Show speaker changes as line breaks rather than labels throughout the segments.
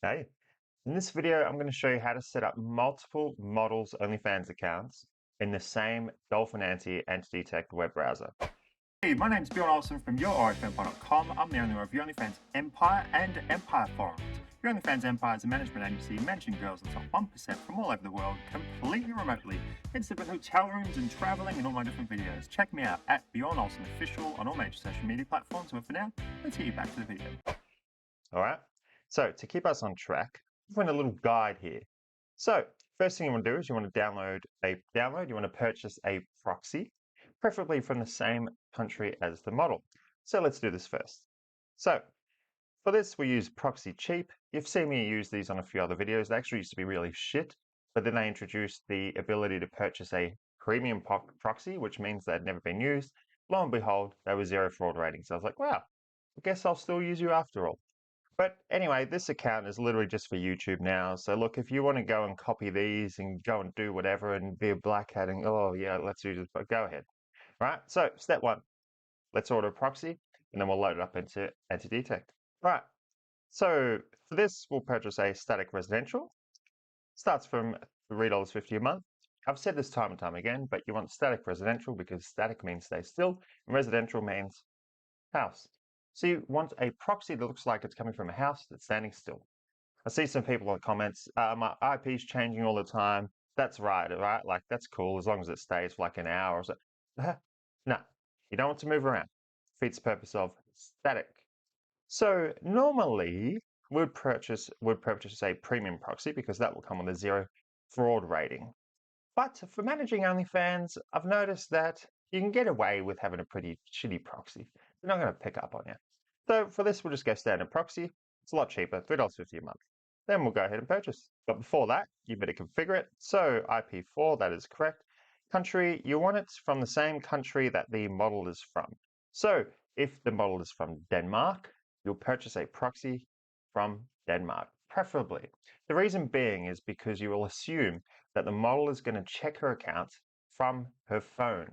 Hey, in this video, I'm going to show you how to set up multiple models OnlyFans accounts in the same Dolphin Anty anti-detect web browser.
Hey, my name's Bjorn Olsen from your OFM.com. I'm the owner of Your OnlyFans Empire and Empire Forums. Your OnlyFans Empire is a management agency managing girls in the top 1% from all over the world, completely remotely. It's about hotel rooms and traveling and all my different videos. Check me out at Bjorn Olsen Official on all major social media platforms. But for now, let's get you back to the video.
All right. So to keep us on track, I've got a little guide here. So first thing you want to do is you want to you want to purchase a proxy, preferably from the same country as the model. So let's do this first. So for this, we use Proxy Cheap. You've seen me use these on a few other videos. They actually used to be really shit, but then they introduced the ability to purchase a premium proxy, which means they'd never been used. Lo and behold, they were 0 fraud ratings. So I was like, wow, I guess I'll still use you after all. But anyway, this account is literally just for YouTube now. So look, if you want to go and copy these and go and do whatever and be a black hat and, oh yeah, let's use it, but go ahead. All right, so step one, let's order a proxy and then we'll load it up into anti-detect. Right, so for this, we'll purchase a static residential. Starts from $3.50 a month. I've said this time and time again, but you want static residential because static means stay still and residential means house. So you want a proxy that looks like it's coming from a house that's standing still. I see some people in the comments, my IP is changing all the time. That's right? Like that's cool as long as it stays for like an hour or so. No, you don't want to move around. Defeats the purpose of static. So normally we'd purchase a premium proxy because that will come with a 0 fraud rating. But for managing OnlyFans, I've noticed that you can get away with having a pretty shitty proxy. They're not going to pick up on you. So for this, we'll just go standard proxy. It's a lot cheaper, $3.50 a month. Then we'll go ahead and purchase. But before that, you better configure it. So IP4, that is correct. Country, you want it from the same country that the model is from. So if the model is from Denmark, you'll purchase a proxy from Denmark, preferably. The reason being is because you will assume that the model is going to check her account from her phone.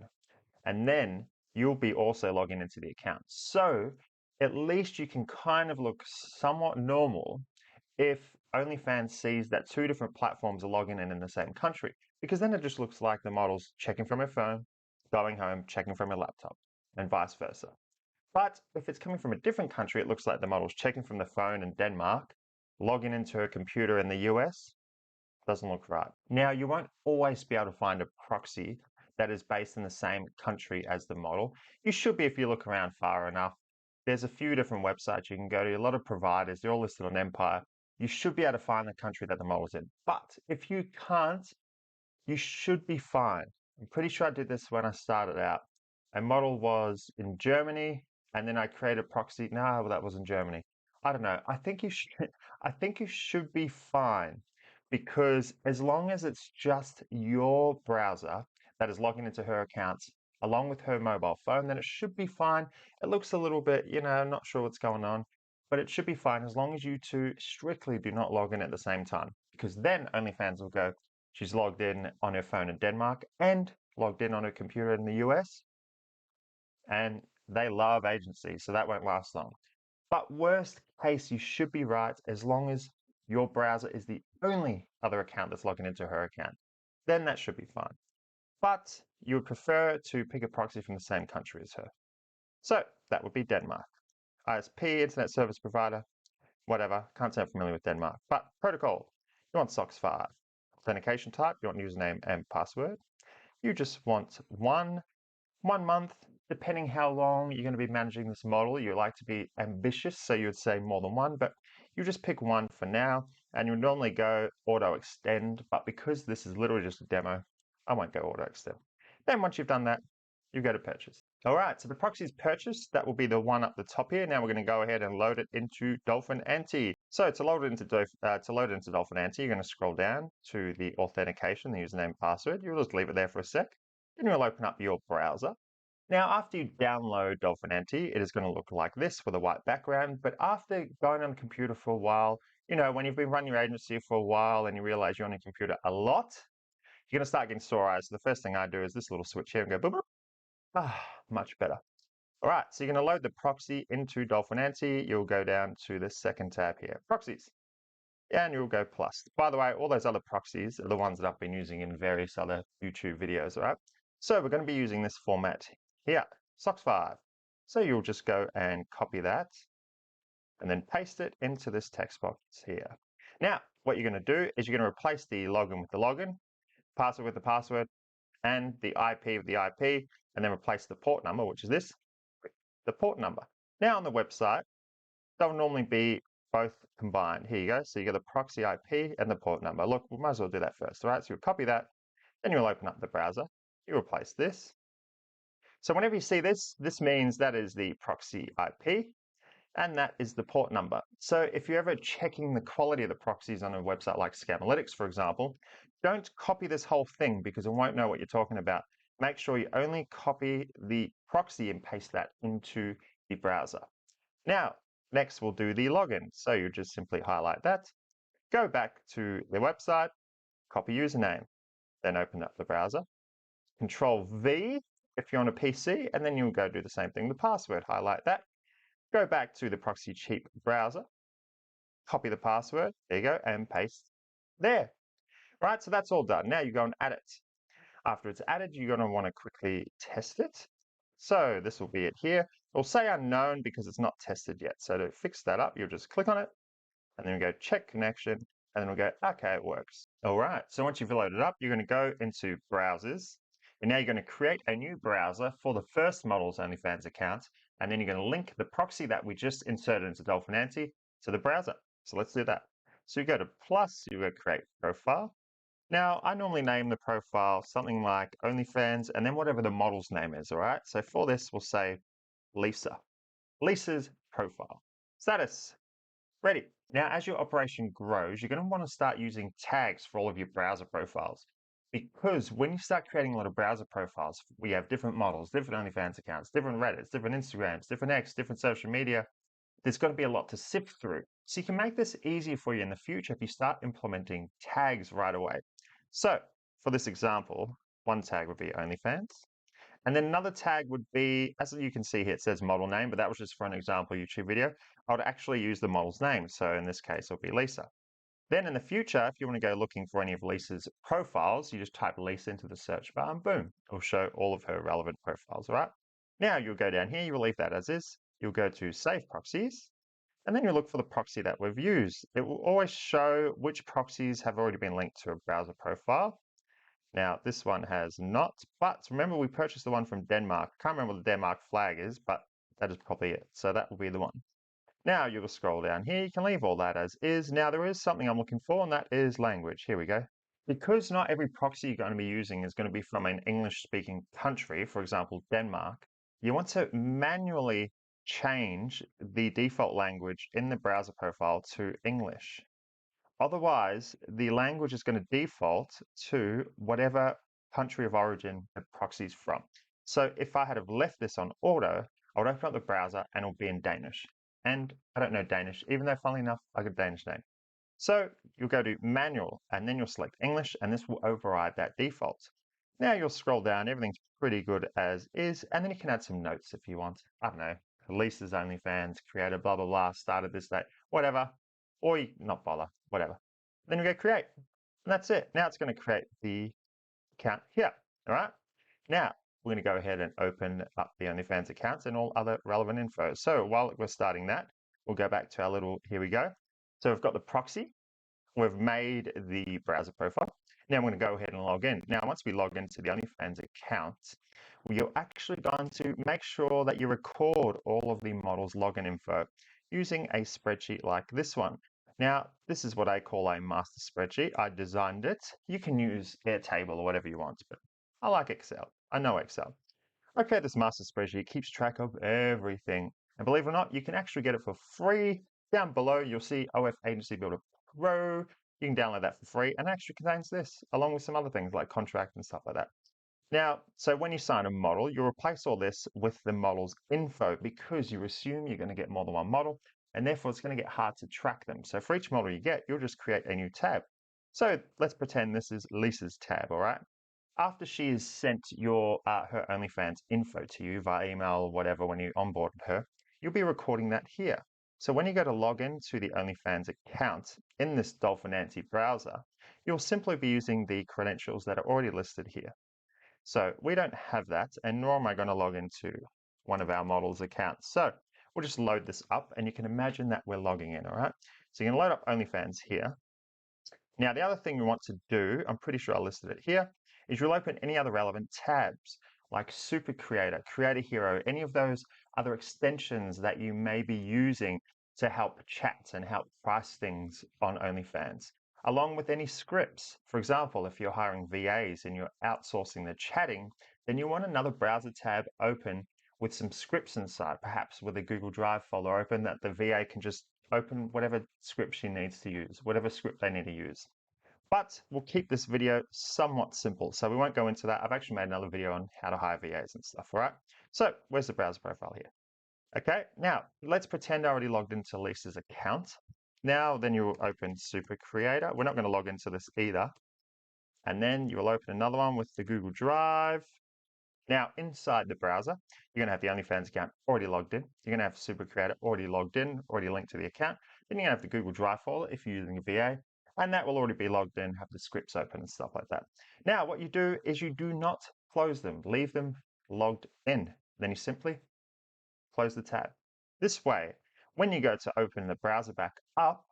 And then you'll be also logging into the account. So at least you can kind of look somewhat normal if OnlyFans sees that two different platforms are logging in the same country, because then it just looks like the model's checking from her phone, going home, checking from her laptop, and vice versa. But if it's coming from a different country, it looks like the model's checking from the phone in Denmark, logging into her computer in the US. Doesn't look right. Now, you won't always be able to find a proxy that is based in the same country as the model. You should be if you look around far enough. There's a few different websites you can go to, a lot of providers, they're all listed on Empire. You should be able to find the country that the model's in. But if you can't, you should be fine. I'm pretty sure I did this when I started out. A model was in Germany, and then I created a proxy. No, that was in Germany. I don't know. I think you should I think you should be fine because as long as it's just your browser that is logging into her accounts along with her mobile phone, then it should be fine. It looks a little bit, not sure what's going on, but it should be fine as long as you two strictly do not log in at the same time, because then OnlyFans will go, she's logged in on her phone in Denmark and logged in on her computer in the US, and they love agencies, so that won't last long. But worst case, you should be right as long as your browser is the only other account that's logging into her account. Then that should be fine. But you would prefer to pick a proxy from the same country as her. So that would be Denmark. ISP, Internet Service Provider, whatever. Can't say I'm familiar with Denmark. But protocol, you want SOCKS 5. Authentication type, you want username and password. You just want one month, depending how long you're going to be managing this model. You like to be ambitious, so you would say more than one, but you just pick one for now, and you would normally go auto extend, but because this is literally just a demo, I won't go auto extend. Then once you've done that, you go to purchase. All right, so the proxy is purchased. That will be the one up the top here. Now we're going to go ahead and load it into Dolphin Anty. So to load it into Dolphin Anty, you're going to scroll down to the authentication, the username, password. You'll just leave it there for a sec. Then you'll open up your browser. Now, after you download Dolphin Anty, it is going to look like this with a white background. But after going on a computer for a while, when you've been running your agency for a while and you realize you're on a computer a lot, you're going to start getting sore eyes. So the first thing I do is this little switch here and go, boop, boop. Much better. All right, so you're going to load the proxy into Dolphin Anty. You'll go down to the second tab here, proxies. and you'll go plus. By the way, all those other proxies are the ones that I've been using in various other YouTube videos, all right? So we're going to be using this format here, SOX 5. So you'll just go and copy that and then paste it into this text box here. Now, what you're going to do is you're going to replace the login with the login, password with the password, and the IP with the IP, and then replace the port number, which is this, with the port number. Now on the website, they'll normally be both combined. Here you go. So you get the proxy IP and the port number. Look, we might as well do that first, all right? So you'll copy that, then you'll open up the browser. You replace this. So whenever you see this, this means that is the proxy IP, and that is the port number. So if you're ever checking the quality of the proxies on a website like Scamalytics, for example, don't copy this whole thing because it won't know what you're talking about. Make sure you only copy the proxy and paste that into the browser. Now, next we'll do the login. So you just simply highlight that, go back to the website, copy username, then open up the browser, Control V if you're on a PC, and then you'll go do the same thing, the password, highlight that, go back to the proxy cheap browser, copy the password, there you go, and paste there. Right, so that's all done. Now you go and add it. After it's added, you're going to want to quickly test it. So this will be it here. It'll say unknown because it's not tested yet. So to fix that up, you'll just click on it, and then we go check connection, and then we'll go, okay, it works. All right, so once you've loaded up, you're going to go into browsers, and now you're going to create a new browser for the first model's OnlyFans account, and then you're going to link the proxy that we just inserted into Dolphin Anty to the browser. So let's do that. So you go to plus, you go create profile. Now, I normally name the profile something like OnlyFans, and then whatever the model's name is, all right? So for this, we'll say Lisa. Lisa's profile. Status. Ready. Now, as your operation grows, you're going to want to start using tags for all of your browser profiles. Because when you start creating a lot of browser profiles, we have different models, different OnlyFans accounts, different Reddits, different Instagrams, different X, different social media. There's going to be a lot to sift through. So you can make this easier for you in the future if you start implementing tags right away. So for this example, one tag would be OnlyFans. And then another tag would be, as you can see here, it says model name, but that was just for an example YouTube video. I would actually use the model's name. So in this case, it'll be Lisa. Then in the future, if you want to go looking for any of Lisa's profiles, you just type Lisa into the search bar and boom, it'll show all of her relevant profiles, all right? Now you'll go down here, you'll leave that as is. You'll go to Save Proxies, and then you'll look for the proxy that we've used. It will always show which proxies have already been linked to a browser profile. Now, this one has not, but remember we purchased the one from Denmark. I can't remember what the Denmark flag is, but that is probably it. So that will be the one. Now you'll scroll down here, you can leave all that as is. Now there is something I'm looking for, and that is language. Here we go. Because not every proxy you're going to be using is going to be from an English-speaking country, for example, Denmark, you want to manually change the default language in the browser profile to English. Otherwise, the language is going to default to whatever country of origin the proxy is from. So if I had have left this on auto, I would open up the browser and it'll be in Danish. And I don't know Danish, even though funnily enough, I got a Danish name. So you'll go to manual and then you'll select English and this will override that default. Now you'll scroll down, everything's pretty good as is, and then you can add some notes if you want. I don't know, Lisa's OnlyFans creator, blah, blah, blah, started this day, whatever, or you not bother, whatever. Then you go create, and that's it. Now it's going to create the account here, all right? Now, we're going to go ahead and open up the OnlyFans accounts and all other relevant info. So while we're starting that, we'll go back to our little, here we go. So we've got the proxy, we've made the browser profile. Now I'm going to go ahead and log in. Now, once we log into the OnlyFans account, you're actually going to make sure that you record all of the model's login info using a spreadsheet like this one. Now, this is what I call a master spreadsheet. I designed it. You can use Airtable or whatever you want, but I like Excel. I know Excel. Okay, this master spreadsheet keeps track of everything. And believe it or not, you can actually get it for free. Down below, you'll see OF Agency Builder Pro. You can download that for free, and it actually contains this, along with some other things like contract and stuff like that. Now, so when you sign a model, you replace all this with the model's info because you assume you're going to get more than one model, and therefore it's going to get hard to track them. So for each model you get, you'll just create a new tab. So let's pretend this is Lisa's tab, all right? After she has sent her OnlyFans info to you via email or whatever when you onboarded her, you'll be recording that here. So when you go to log in to the OnlyFans account in this Dolphin Anty browser, you'll simply be using the credentials that are already listed here. So we don't have that, and nor am I going to log into one of our models' accounts. So we'll just load this up, and you can imagine that we're logging in, all right? So you're going to load up OnlyFans here. Now, the other thing we want to do, I'm pretty sure I listed it here, is you'll open any other relevant tabs like Super Creator, Creator Hero, any of those other extensions that you may be using to help chat and help price things on OnlyFans, along with any scripts. For example, if you're hiring VAs and you're outsourcing the chatting, then you want another browser tab open with some scripts inside, perhaps with a Google Drive folder open that the VA can just open whatever script she needs to use, whatever script they need to use. But we'll keep this video somewhat simple, so we won't go into that. I've actually made another video on how to hire VAs and stuff, all right? So where's the browser profile here? Okay, now let's pretend I already logged into Lisa's account. Now then you'll open Super Creator. We're not going to log into this either. And then you will open another one with the Google Drive. Now, inside the browser, you're going to have the OnlyFans account already logged in. You're going to have Super Creator already logged in, already linked to the account. Then you're going to have the Google Drive folder if you're using a VA, and that will already be logged in, have the scripts open and stuff like that. Now, what you do is you do not close them. Leave them logged in. Then you simply close the tab. This way, when you go to open the browser back up,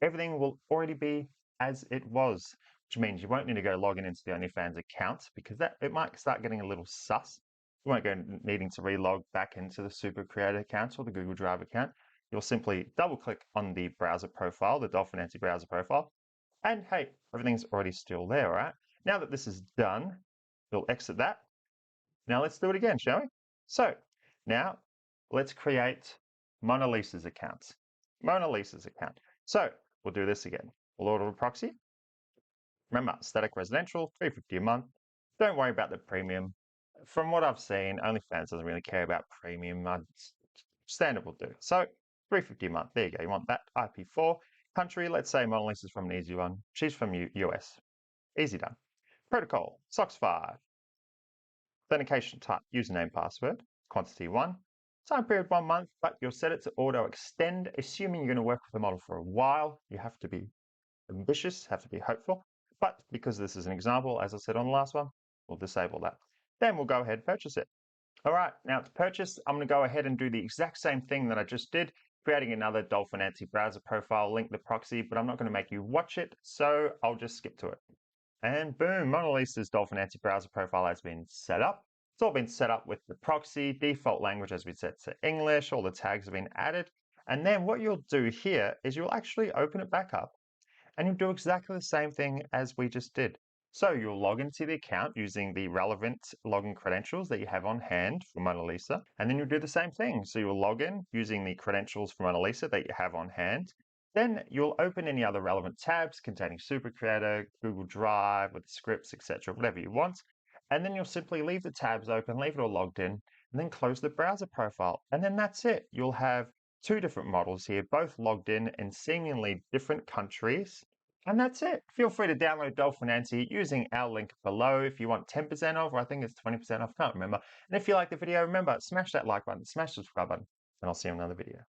everything will already be as it was, which means you won't need to go logging into the OnlyFans account because it might start getting a little sus. You won't go needing to relog back into the Super Creator account or the Google Drive account. You'll simply double click on the browser profile, the Dolphin Anty browser profile, and hey, everything's already still there, all right? Now that this is done, you'll exit that. Now let's do it again, shall we? So now let's create Mona Lisa's account. Mona Lisa's account. So we'll do this again. We'll order a proxy. Remember, static residential, $3.50 a month. Don't worry about the premium. From what I've seen, OnlyFans doesn't really care about premium. Standard will do. So $3.50 a month. There you go. You want that IP4. Country, let's say Mona Lisa's from an easy one. She's from US. Easy done. Protocol, SOX 5. Authentication type, username, password. Quantity 1. Time period 1 month, but you'll set it to auto extend, assuming you're going to work with the model for a while. You have to be ambitious, have to be hopeful. But because this is an example, as I said on the last one, we'll disable that. Then we'll go ahead and purchase it. All right, now to purchase, I'm going to go ahead and do the exact same thing that I just did, creating another Dolphin Anty browser profile, link the proxy, but I'm not going to make you watch it, so I'll just skip to it. And boom, Mona Lisa's Dolphin Anty browser profile has been set up. It's all been set up with the proxy, default language has been set to English, all the tags have been added. And then what you'll do here is you'll actually open it back up and you'll do exactly the same thing as we just did. So you'll log into the account using the relevant login credentials that you have on hand for Mona Lisa, and then you'll do the same thing. So you'll log in using the credentials for Mona Lisa that you have on hand. Then you'll open any other relevant tabs containing Super Creator, Google Drive with scripts, etc., whatever you want. And then you'll simply leave the tabs open, leave it all logged in, and then close the browser profile. And then that's it. You'll have two different models here, both logged in seemingly different countries. And that's it. Feel free to download Dolphin Anty using our link below if you want 10% off, or I think it's 20% off, can't remember. And if you like the video, remember, smash that like button, smash the subscribe button, and I'll see you in another video.